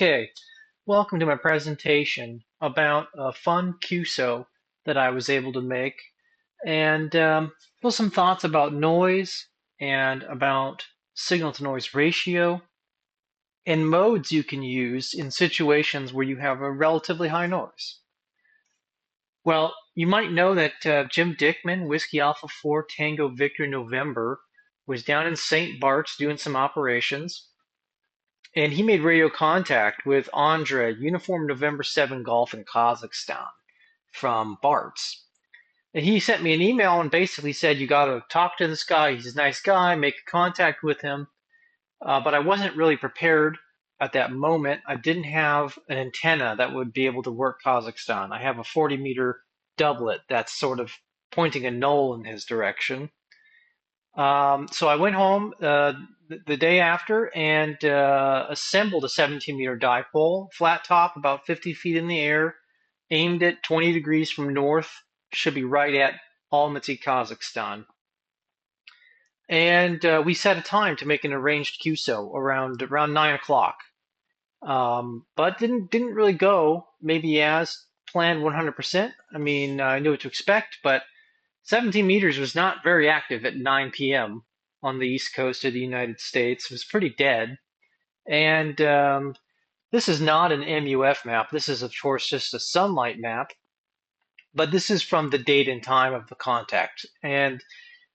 Okay, welcome to my presentation about a fun QSO that I was able to make, and some thoughts about noise and about signal to noise ratio and modes you can use in situations where you have a relatively high noise. Well, you might know that Jim Dickman, Whiskey Alpha 4 Tango Victor November, was down in St. Bart's doing some operations. And he made radio contact with Andre, Uniform November 7 Golf in Kazakhstan from Bart's. And he sent me an email and basically said, you got to talk to this guy. He's a nice guy, make contact with him. But I wasn't really prepared at that moment. I didn't have an antenna that would be able to work Kazakhstan. I have a 40-meter doublet that's sort of pointing a null in his direction. So I went home the day after and assembled a 17-meter dipole, flat top, about 50 feet in the air, aimed it 20 degrees from north, should be right at Almaty, Kazakhstan. And we set a time to make an arranged QSO around 9 o'clock. But didn't really go maybe as planned 100%. I mean, I knew what to expect, but 17 meters was not very active at 9 p.m. on the east coast of the United States. It was pretty dead. And this is not an MUF map. This is, of course, just a sunlight map. But this is from the date and time of the contact. And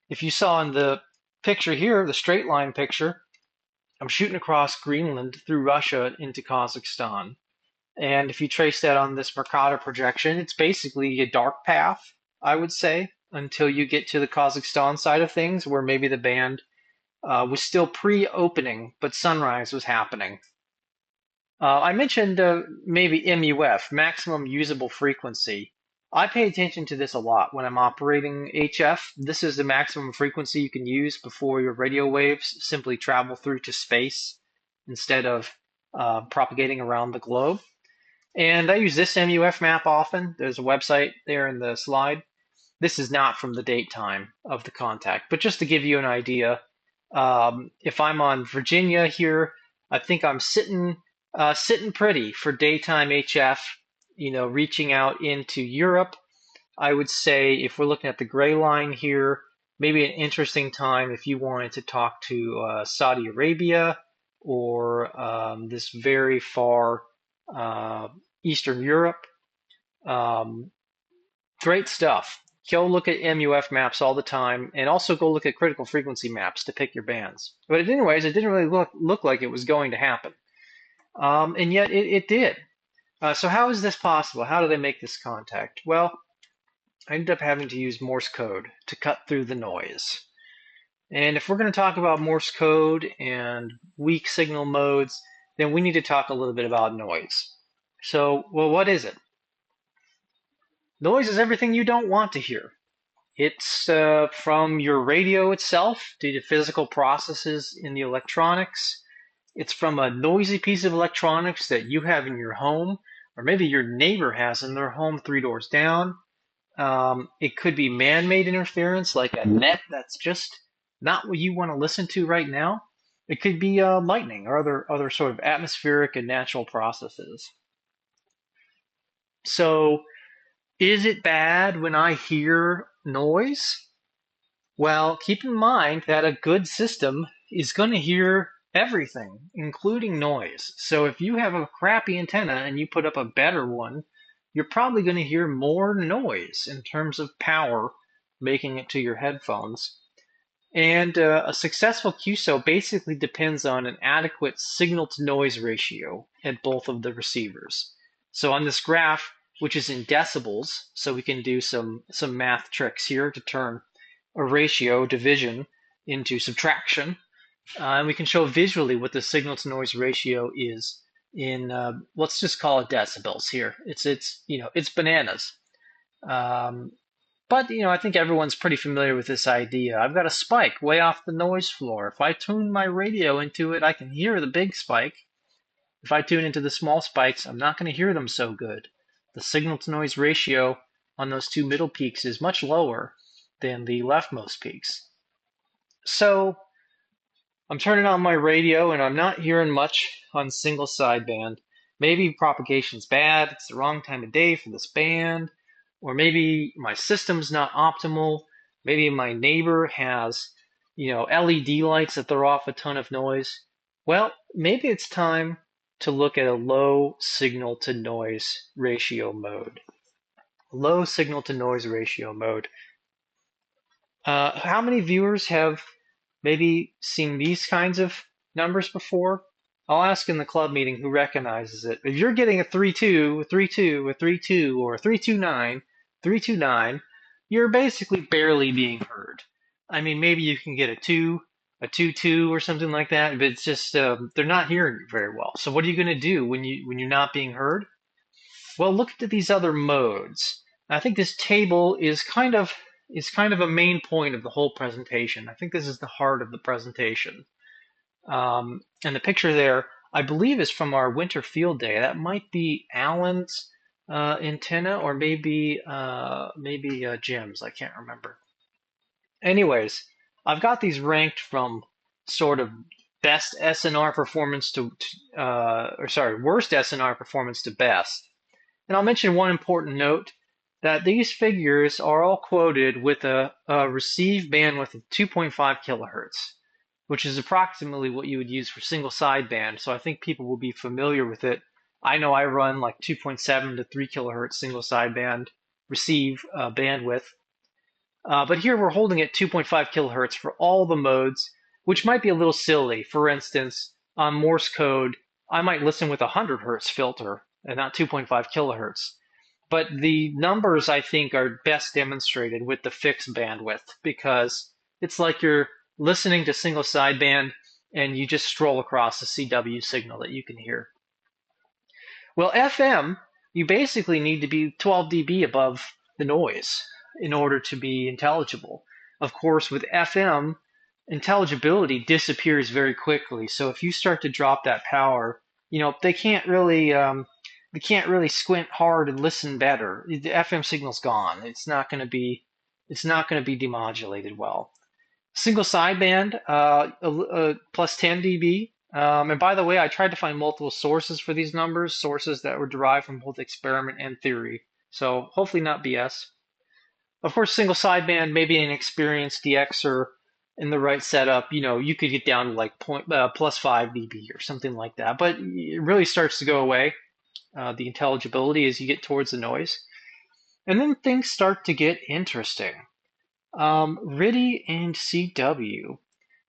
if you saw in the picture here, the straight line picture, I'm shooting across Greenland through Russia into Kazakhstan. And if you trace that on this Mercator projection, it's basically a dark path, I would say, until you get to the Kazakhstan side of things, where maybe the band was still pre-opening, but sunrise was happening. I mentioned maybe MUF, maximum usable frequency. I pay attention to this a lot when I'm operating HF. This is the maximum frequency you can use before your radio waves simply travel through to space instead of propagating around the globe. And I use this MUF map often. There's a website there in the slide. This is not from the date time of the contact, but just to give you an idea, if I'm on Virginia here, I think I'm sitting pretty for daytime HF, reaching out into Europe. I would say if we're looking at the gray line here, maybe an interesting time if you wanted to talk to Saudi Arabia or this very far Eastern Europe. Great stuff. Go look at MUF maps all the time, and also go look at critical frequency maps to pick your bands. But anyways, it didn't really look like it was going to happen. And yet it did. So how is this possible? How do they make this contact? Well, I ended up having to use Morse code to cut through the noise. And if we're going to talk about Morse code and weak signal modes, then we need to talk a little bit about noise. So, well, what is it? Noise is everything you don't want to hear. It's from your radio itself due to physical processes in the electronics. It's from a noisy piece of electronics that you have in your home, or maybe your neighbor has in their home 3 doors down. It could be man-made interference like a net that's just not what you want to listen to right now. It could be lightning or other sort of atmospheric and natural processes. So, is it bad when I hear noise? Well, keep in mind that a good system is going to hear everything, including noise. So if you have a crappy antenna and you put up a better one, you're probably going to hear more noise in terms of power making it to your headphones. And a successful QSO basically depends on an adequate signal-to-noise ratio at both of the receivers. So on this graph, which is in decibels, so we can do some math tricks here to turn a ratio division into subtraction, and we can show visually what the signal-to-noise ratio is in let's just call it decibels here. It's bananas. But I think everyone's pretty familiar with this idea. I've got a spike way off the noise floor. If I tune my radio into it, I can hear the big spike. If I tune into the small spikes, I'm not going to hear them so good. The signal-to-noise ratio on those two middle peaks is much lower than the leftmost peaks. So I'm turning on my radio, and I'm not hearing much on single sideband. maybe propagation's bad, it's the wrong time of day for this band, or maybe my system's not optimal, maybe my neighbor has, LED lights that throw off a ton of noise. Well, maybe it's time to look at a low signal to noise ratio mode. Low signal to noise ratio mode. How many viewers have maybe seen these kinds of numbers before? I'll ask in the club meeting who recognizes it. If you're getting a 3.2, a 3.2, a 3.2, or a 3.29, 3.29, you're basically barely being heard. I mean, maybe you can get a 2, a 2.2 or something like that, but it's just they're not hearing you very well. So what are you going to do when you're not being heard? Well, look at these other modes. I think this table is kind of a main point of the whole presentation. I think this is the heart of the presentation. And the picture there, I believe, is from our winter field day. That might be Alan's antenna, or maybe Jim's. I can't remember. Anyways, I've got these ranked from sort of best SNR performance to worst SNR performance to best. And I'll mention one important note that these figures are all quoted with a receive bandwidth of 2.5 kilohertz, which is approximately what you would use for single sideband. So I think people will be familiar with it. I know I run like 2.7 to 3 kilohertz single sideband receive bandwidth. But here we're holding at 2.5 kilohertz for all the modes, which might be a little silly. For instance, on Morse code, I might listen with a 100 hertz filter and not 2.5 kilohertz. But the numbers, I think, are best demonstrated with the fixed bandwidth, because it's like you're listening to single sideband and you just stroll across the CW signal that you can hear. Well, FM, you basically need to be 12 dB above the noise in order to be intelligible. Of course, with FM, intelligibility disappears very quickly. So if you start to drop that power, they can't really squint hard and listen better. The FM signal's gone. It's not going to be demodulated well. Single sideband, plus 10 dB. And by the way, I tried to find multiple sources for these numbers, sources that were derived from both experiment and theory. So hopefully not BS. Of course, single sideband, maybe an experienced DXer in the right setup, you could get down to like plus 5 dB or something like that. But it really starts to go away, the intelligibility, as you get towards the noise. And then things start to get interesting. RTTY and CW.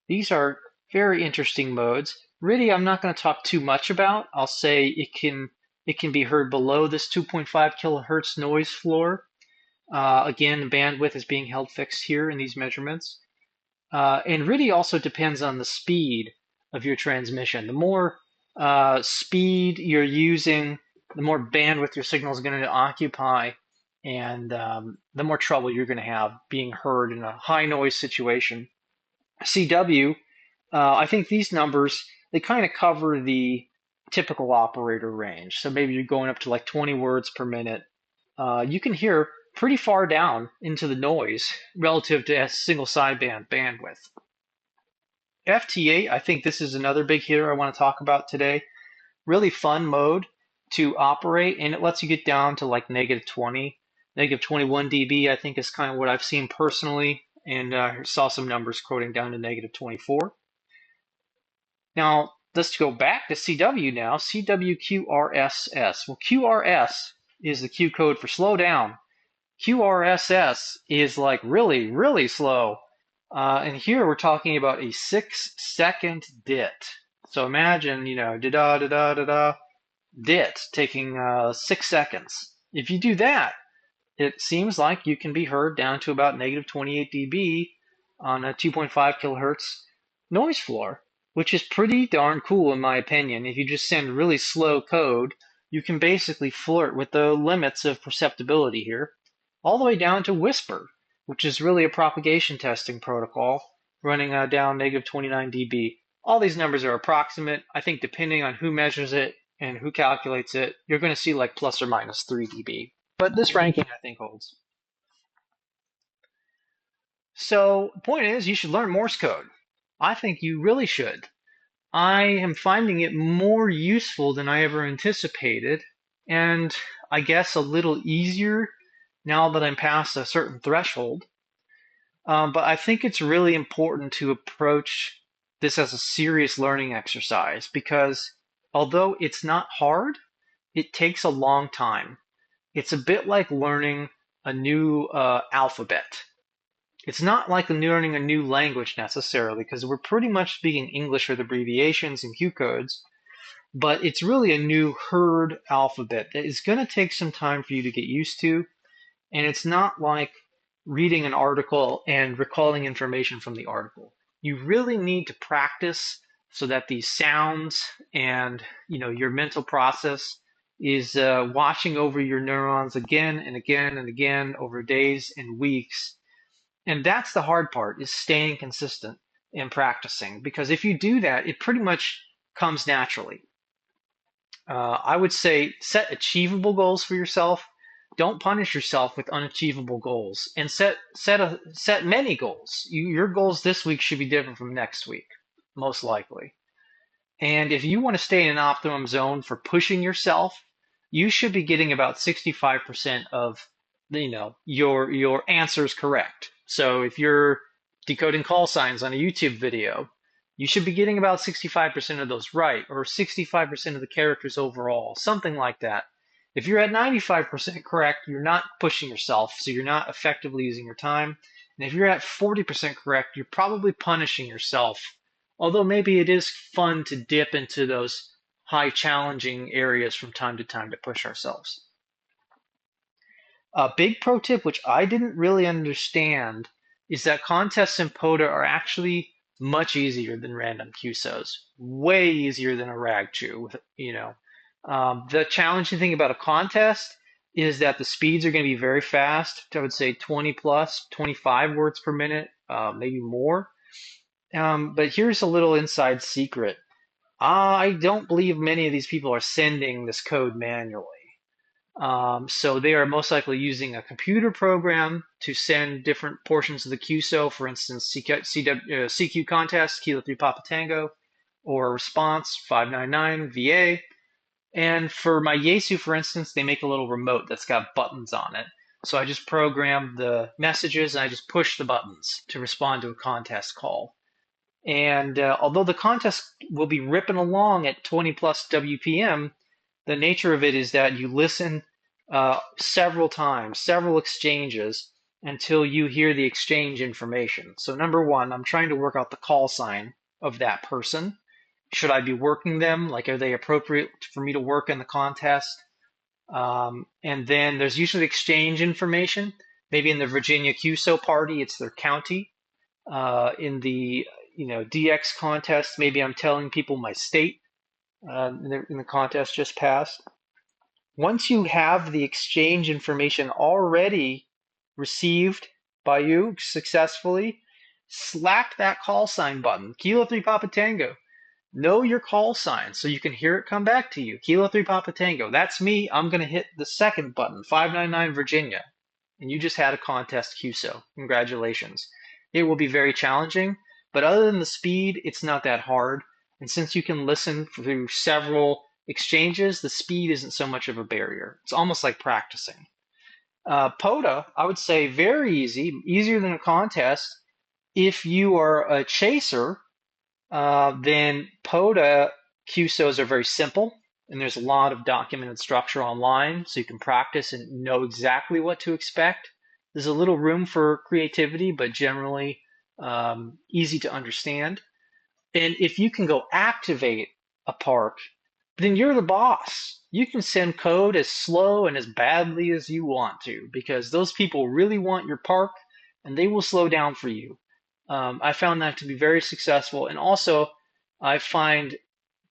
These are very interesting modes. RTTY I'm not going to talk too much about. I'll say it can be heard below this 2.5 kilohertz noise floor. Again, the bandwidth is being held fixed here in these measurements. And RTTY also depends on the speed of your transmission. The more speed you're using, the more bandwidth your signal is going to occupy, and the more trouble you're going to have being heard in a high noise situation. CW, I think these numbers, they kind of cover the typical operator range. So maybe you're going up to like 20 words per minute. You can hear pretty far down into the noise relative to a single sideband bandwidth. FT8, I think this is another big hitter I want to talk about today. Really fun mode to operate, and it lets you get down to like negative 20, negative 21 dB, I think is kind of what I've seen personally, and saw some numbers quoting down to negative 24. Now, let's go back to CW now, CWQRSS. Well, QRS is the Q code for slow down. QRSS is like really, really slow. And here we're talking about a 6-second DIT. So imagine, da-da-da-da-da-da, DIT taking 6 seconds. If you do that, it seems like you can be heard down to about negative 28 dB on a 2.5 kilohertz noise floor, which is pretty darn cool in my opinion. If you just send really slow code, you can basically flirt with the limits of perceptibility here, all the way down to whisper, which is really a propagation testing protocol running down negative 29 dB. All these numbers are approximate. I think depending on who measures it and who calculates it, you're going to see like plus or minus 3 dB. But this ranking, I think, holds. So the point is, you should learn Morse code. I think you really should. I am finding it more useful than I ever anticipated, and I guess a little easier now that I'm past a certain threshold. But I think it's really important to approach this as a serious learning exercise because although it's not hard, it takes a long time. It's a bit like learning a new alphabet. It's not like learning a new language necessarily because we're pretty much speaking English with abbreviations and cue codes, but it's really a new herd alphabet that is going to take some time for you to get used to. And it's not like reading an article and recalling information from the article. You really need to practice so that these sounds and your mental process is watching over your neurons again and again and again over days and weeks. And that's the hard part is staying consistent and practicing because if you do that, it pretty much comes naturally. I would say set achievable goals for yourself. Don't punish yourself with unachievable goals, and set many goals. Your goals this week should be different from next week, most likely. And if you want to stay in an optimum zone for pushing yourself, you should be getting about 65% of your answers correct. So if you're decoding call signs on a YouTube video, you should be getting about 65% of those right, or 65% of the characters overall, something like that. If you're at 95% correct, you're not pushing yourself, so you're not effectively using your time. And if you're at 40% correct, you're probably punishing yourself. Although maybe it is fun to dip into those high challenging areas from time to time to push ourselves. A big pro tip, which I didn't really understand, is that contests in POTA are actually much easier than random QSOs. Way easier than a rag chew. The challenging thing about a contest is that the speeds are going to be very fast. I would say 20 plus, 25 words per minute, maybe more. But here's a little inside secret. I don't believe many of these people are sending this code manually. So they are most likely using a computer program to send different portions of the QSO, for instance, CQ contest, Kilo 3 Papa Tango, or response 599 VA. And for my Yaesu, for instance, they make a little remote that's got buttons on it. So I just program the messages and I just push the buttons to respond to a contest call. And although the contest will be ripping along at 20 plus WPM, the nature of it is that you listen several times, several exchanges, until you hear the exchange information. So number one, I'm trying to work out the call sign of that person. Should I be working them? Like, are they appropriate for me to work in the contest? And then there's usually exchange information. Maybe in the Virginia QSO party, it's their county. In the DX contest, maybe I'm telling people my state in the contest just passed. Once you have the exchange information already received by you successfully, slap that call sign button, Kilo 3 Papa Tango. Know your call sign so you can hear it come back to you. Kilo 3 Papa Tango. That's me. I'm going to hit the second button, 599 Virginia. And you just had a contest QSO. Congratulations. It will be very challenging, but other than the speed, it's not that hard. And since you can listen through several exchanges, the speed isn't so much of a barrier. It's almost like practicing. POTA, I would say very easy, easier than a contest. If you are a chaser, then POTA QSOs are very simple, and there's a lot of documented structure online, so you can practice and know exactly what to expect. There's a little room for creativity, but generally easy to understand. And if you can go activate a park, then you're the boss. You can send code as slow and as badly as you want to, because those people really want your park, and they will slow down for you. I found that to be very successful, and also I find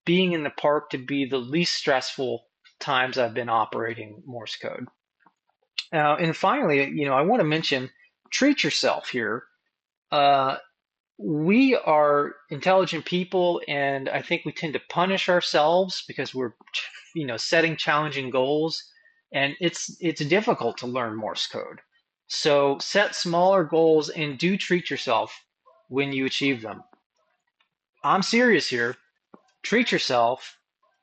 being in the park to be the least stressful times I've been operating Morse code. And finally, I want to mention treat yourself here. We are intelligent people, and I think we tend to punish ourselves because we're, setting challenging goals, and it's difficult to learn Morse code. So set smaller goals and do treat yourself when you achieve them. I'm serious here. Treat yourself.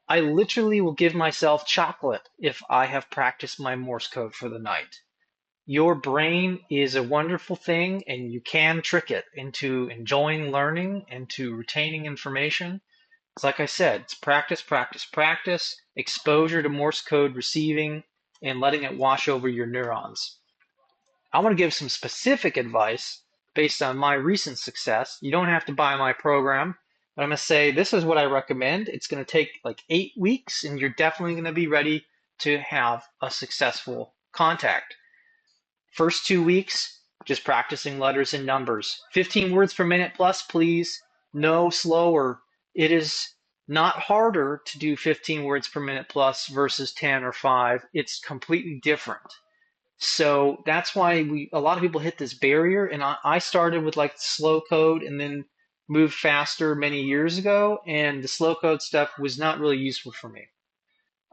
I literally will give myself chocolate if I have practiced my Morse code for the night. Your brain is a wonderful thing, and you can trick it into enjoying learning and to retaining information. It's like I said, it's practice, practice, practice, exposure to Morse code receiving, and letting it wash over your neurons. I want to give some specific advice based on my recent success. You don't have to buy my program, but I'm going to say this is what I recommend. It's going to take like 8 weeks, and you're definitely going to be ready to have a successful contact. First 2 weeks, just practicing letters and numbers. 15 words per minute plus, please. No slower. It is not harder to do 15 words per minute plus versus 10 or 5. It's completely different. So that's why a lot of people hit this barrier. And I started with like slow code and then moved faster many years ago. And the slow code stuff was not really useful for me.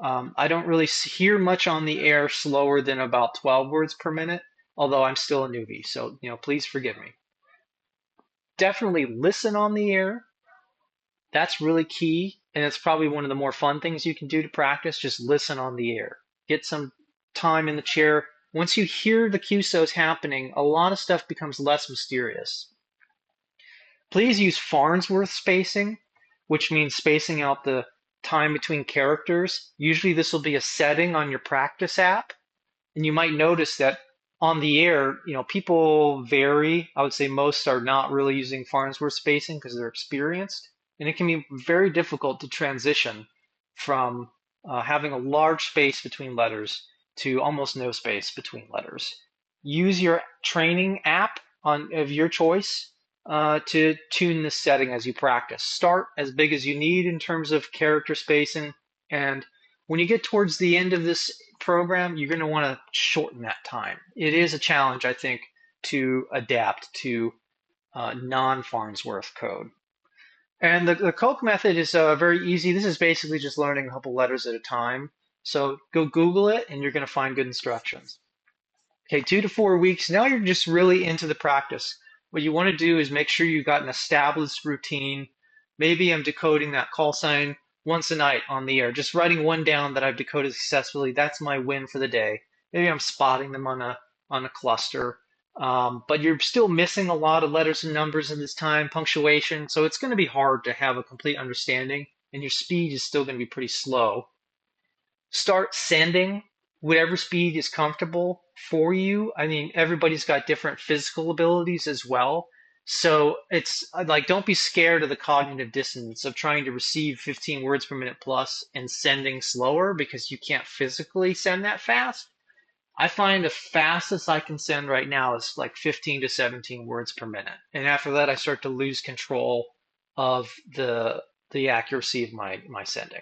I don't really hear much on the air slower than about 12 words per minute, although I'm still a newbie. So, please forgive me. Definitely listen on the air. That's really key. And it's probably one of the more fun things you can do to practice. Just listen on the air. Get some time in the chair. Once you hear the QSOs happening, a lot of stuff becomes less mysterious. Please use Farnsworth spacing, which means spacing out the time between characters. Usually this will be a setting on your practice app. And you might notice that on the air, people vary. I would say most are not really using Farnsworth spacing because they're experienced. And it can be very difficult to transition from having a large space between letters to almost no space between letters. Use your training app of your choice to tune this setting as you practice. Start as big as you need in terms of character spacing, and when you get towards the end of this program, you're going to want to shorten that time. It is a challenge, I think, to adapt to non-Farnsworth code. And the Coke method is very easy. This is basically just learning a couple letters at a time. So go Google it, and you're going to find good instructions. Okay, 2 to 4 weeks. Now you're just really into the practice. What you want to do is make sure you've got an established routine. Maybe I'm decoding that call sign once a night on the air, just writing one down that I've decoded successfully. That's my win for the day. Maybe I'm spotting them on a cluster. But you're still missing a lot of letters and numbers in this time, punctuation. So it's going to be hard to have a complete understanding, and your speed is still going to be pretty slow. Start sending whatever speed is comfortable for you. I mean, everybody's got different physical abilities as well. So it's like, don't be scared of the cognitive dissonance of trying to receive 15 words per minute plus and sending slower because you can't physically send that fast. I find the fastest I can send right now is like 15 to 17 words per minute. And after that, I start to lose control of the accuracy of my sending.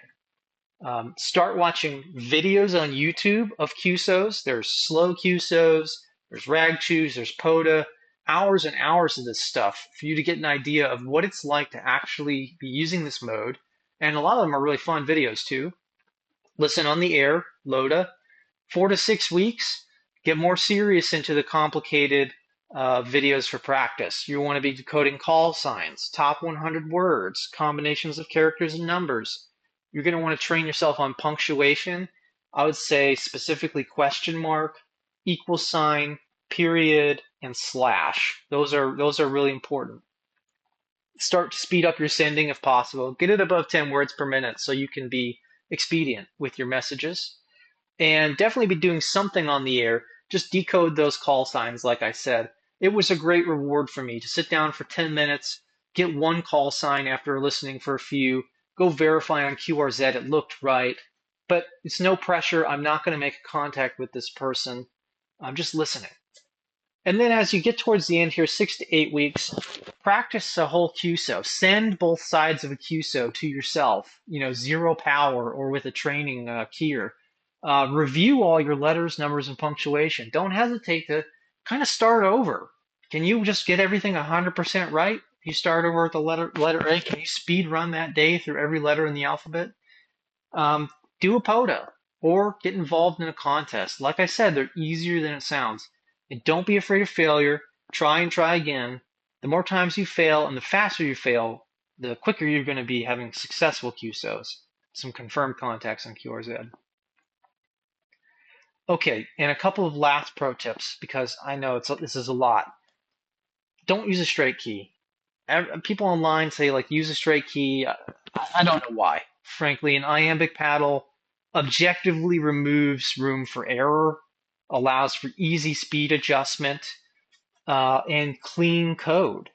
Start watching videos on YouTube of QSOs. There's slow QSOs, there's rag chews, there's POTA, hours and hours of this stuff for you to get an idea of what it's like to actually be using this mode. And a lot of them are really fun videos too. Listen on the air, LODA. 4 to 6 weeks, get more serious into the complicated videos for practice. You want to be decoding call signs, top 100 words, combinations of characters and numbers. You're going to want to train yourself on punctuation. I would say specifically question mark, equal sign, period, and slash. Those are really important. Start to speed up your sending if possible. Get it above 10 words per minute so you can be expedient with your messages. And definitely be doing something on the air. Just decode those call signs, like I said. It was a great reward for me to sit down for 10 minutes, get one call sign after listening for a few, go verify on QRZ it looked right. But it's no pressure. I'm not going to make a contact with this person. I'm just listening. And then as you get towards the end here, 6 to 8 weeks, practice a whole QSO. Send both sides of a QSO to yourself, 0 power or with a training keyer. Review all your letters, numbers, and punctuation. Don't hesitate to kind of start over. Can you just get everything 100% right? You start over at the letter A. Can you speed run that day through every letter in the alphabet? Do a POTA or get involved in a contest. Like I said, they're easier than it sounds. And don't be afraid of failure. Try and try again. The more times you fail and the faster you fail, the quicker you're going to be having successful QSOs, some confirmed contacts on QRZ. Okay, and a couple of last pro tips because I know this is a lot. Don't use a straight key. People online say like use a straight key. I don't know why. Frankly, an iambic paddle objectively removes room for error, allows for easy speed adjustment, and clean code.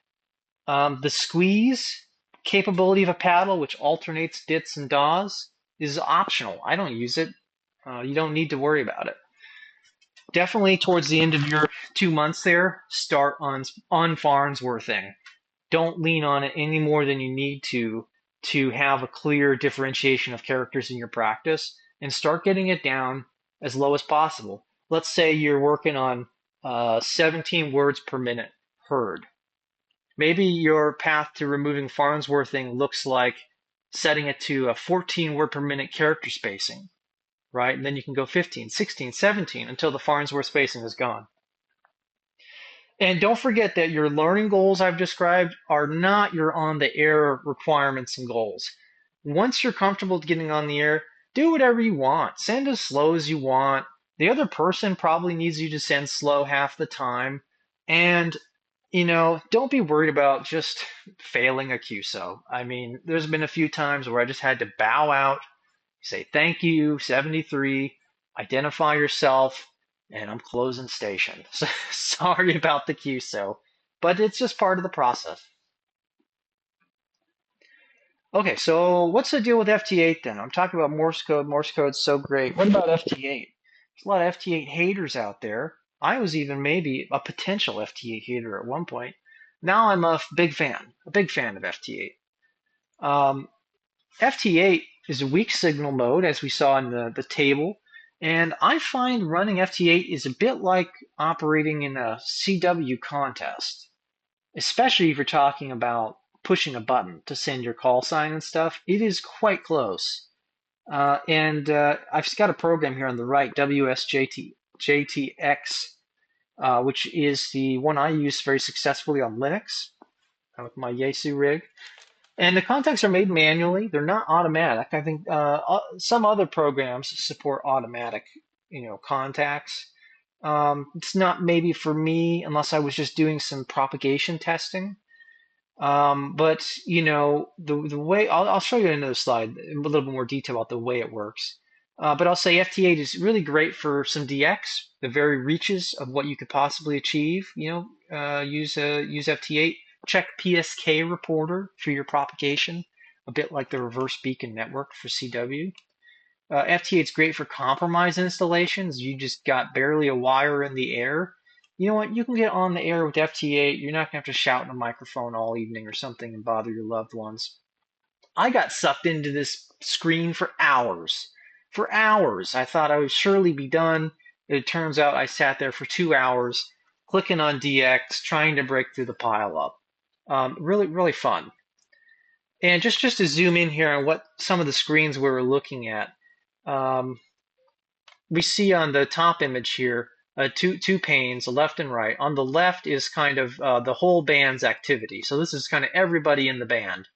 The squeeze capability of a paddle, which alternates dits and DAWs, is optional. I don't use it. You don't need to worry about it. Definitely towards the end of your 2 months there, start on Farnsworthing. Don't lean on it any more than you need to have a clear differentiation of characters in your practice, and start getting it down as low as possible. Let's say you're working on 17 words per minute heard. Maybe your path to removing Farnsworthing looks like setting it to a 14 word per minute character spacing, right? And then you can go 15, 16, 17 until the Farnsworth spacing is gone. And don't forget that your learning goals I've described are not your on the air requirements and goals. Once you're comfortable getting on the air, do whatever you want. Send as slow as you want. The other person probably needs you to send slow half the time. And, don't be worried about just failing a QSO. I mean, there's been a few times where I just had to bow out, say thank you, 73, identify yourself, and I'm closing station. So, sorry about the QSO, but it's just part of the process. Okay, so what's the deal with FT8 then? I'm talking about Morse code. Morse code's so great. What about FT8? There's a lot of FT8 haters out there. I was even maybe a potential FT8 hater at one point. Now I'm a big fan of FT8. FT8 is a weak signal mode, as we saw in the table, and I find running FT8 is a bit like operating in a CW contest, especially if you're talking about pushing a button to send your call sign and stuff. It is quite close. And I've got a program here on the right, WSJTX, which is the one I use very successfully on Linux with my Yaesu rig. And the contacts are made manually. They're not automatic. I think some other programs support automatic, contacts. It's not maybe for me unless I was just doing some propagation testing. But the way I'll show you another slide, a little bit more detail about the way it works. But I'll say FT8 is really great for some DX, the very reaches of what you could possibly achieve. Use FT8. Check PSK reporter for your propagation, a bit like the reverse beacon network for CW. FT8 is great for compromise installations. You just got barely a wire in the air. You know what? You can get on the air with FT8. You're not going to have to shout in a microphone all evening or something and bother your loved ones. I got sucked into this screen for hours. For hours. I thought I would surely be done. It turns out I sat there for 2 hours clicking on DX, trying to break through the pileup. Really, really fun. And just to zoom in here on what some of the screens we were looking at, um, we see on the top image here two panes, left and right. On the left is kind of the whole band's activity. So this is kind of everybody in the band.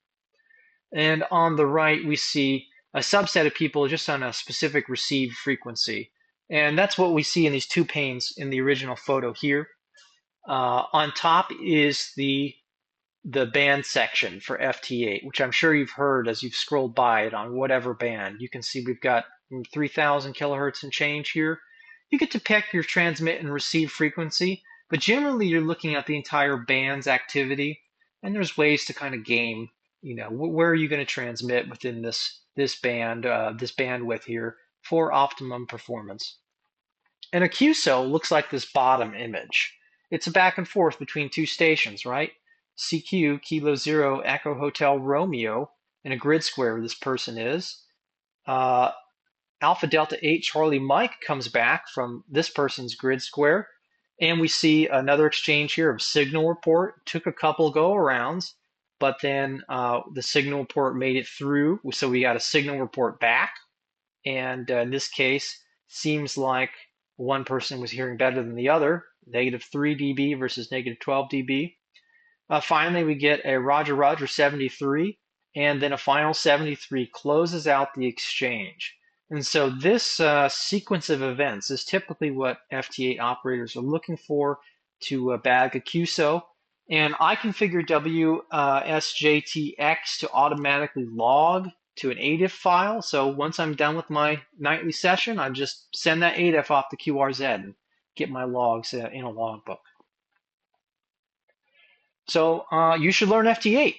And on the right, we see a subset of people just on a specific received frequency. And that's what we see in these two panes in the original photo here. On top is the band section for FT8, which I'm sure you've heard as you've scrolled by it on whatever band. You can see we've got 3,000 kilohertz and change here. You get to pick your transmit and receive frequency, but generally you're looking at the entire band's activity, and there's ways to kind of game, where are you going to transmit within this band, this bandwidth here for optimum performance. And a QSO looks like this bottom image. It's a back and forth between two stations, right? CQ, Kilo Zero, Echo Hotel Romeo, in a grid square where this person is. Alpha Delta 8 Charlie Mike comes back from this person's grid square. And we see another exchange here of signal report. Took a couple go-arounds, but then the signal report made it through. So we got a signal report back. And in this case, seems like one person was hearing better than the other, -3 dB versus -12 dB. Finally, we get a Roger Roger 73, and then a final 73 closes out the exchange. And so this sequence of events is typically what FT8 operators are looking for to bag a QSO. And I configure WSJTX to automatically log to an ADIF file. So once I'm done with my nightly session, I just send that ADIF off to QRZ and get my logs in a logbook. So you should learn FT8.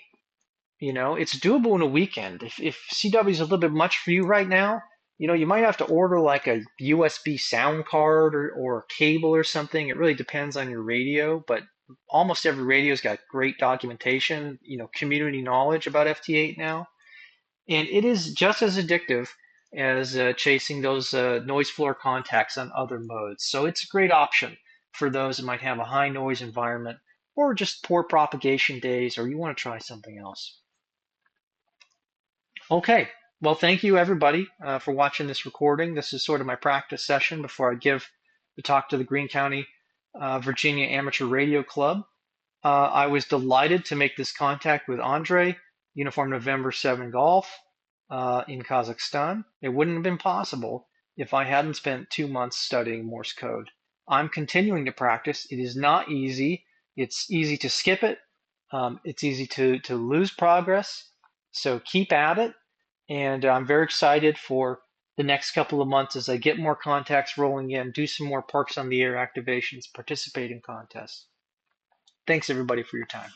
You know, it's doable in a weekend. If CW is a little bit much for you right now, you might have to order like a USB sound card or a cable or something. It really depends on your radio, but almost every radio's got great documentation, community knowledge about FT8 now. And it is just as addictive as chasing those noise floor contacts on other modes. So it's a great option for those that might have a high noise environment or just poor propagation days, or you want to try something else. Okay, well, thank you everybody for watching this recording. This is sort of my practice session before I give the talk to the Greene County, Virginia Amateur Radio Club. I was delighted to make this contact with Andre, Uniform November 7 Golf, in Kazakhstan. It wouldn't have been possible if I hadn't spent 2 months studying Morse code. I'm continuing to practice. It is not easy. It's easy to skip it. It's easy to lose progress. So keep at it. And I'm very excited for the next couple of months as I get more contacts rolling in, do some more Parks on the Air activations, participate in contests. Thanks everybody for your time.